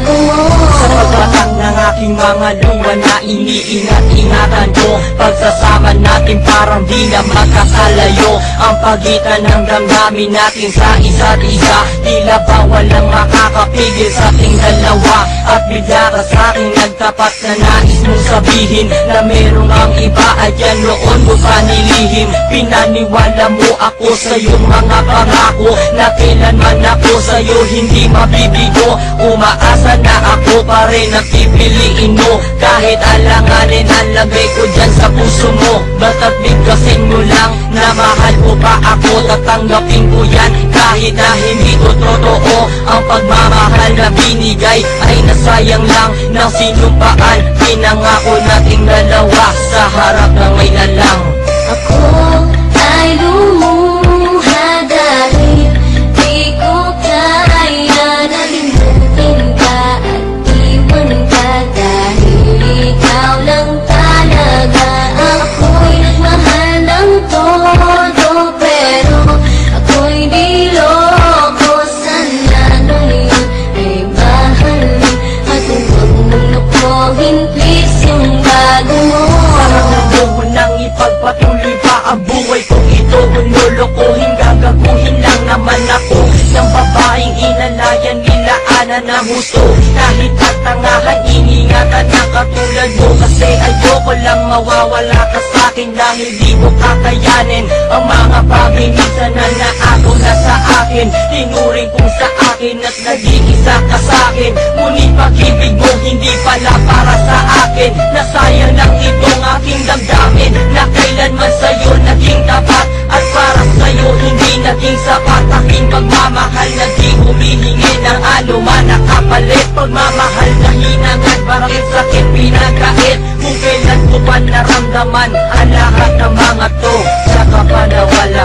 bago mo. Sa pagbatang ng aking mga luha na iniingat-ingatan ko, pagsasama natin parang di na magkakalayo. Ang pagitan ng damdamin natin sa isa't isa, tila ba walang makakapigil sa ating dalawa. At bigla ka sa'king nagtapat na nais mong sabihin na merong ang iba at yan noon mo pa nilihim. Pinaniwala mo ako sa iyong mga pangako na kailanman ako sa'yo hindi mabibigo. Umaasa na ako pa rin ang pipiliin mo, kahit alanganin ang lagay ko dyan sa puso mo. Basta't bigkasin mo lang na mahal mo pa ako, tatanggapin ko yan kahit na hindi ko totoo. Ang pagmamahal na binigay ay nasayang lang ng sinumpaan. Pinangako nating dalawa sa harap ng may lalang. Ako ay lumuha dahil di ko kaya na limutin ka at iwan ka, dahil ikaw lang talaga. Ako'y nagmahal ng todo, pero ako'y di loko. Sana ngayon ay mahalin at huwag mong lukuhin, please, yung bago mo. Huwag nang ipagpatuloy pa ang buhay kong ito. Kung lulukuhin, gagaguhin lang naman ako ng babaeng inalayan nila ana na husto. Kahit katangahan, iningatan na katulad mo, kasi ayoko lang mawawala ka sa'kin dahil di ko kakayanin ang mga bagay minsan na naagaw na sa akin. Tinuring kong sa akin at naging isa ka sa'kin, ngunit pag-ibig mo hindi pala para sa akin. Nasayang lang itong aking damdamin na kailanman sa'yo naging tapat, at para sa'yo hindi naging sapat. Aking pagmamahal naging humihingi ng anuman na kapalit. Pagmamahal na hinangad, parang sakit pinagkait. Kung kailan ko pa naramdaman ang lahat ng mga to, saka pa nawala.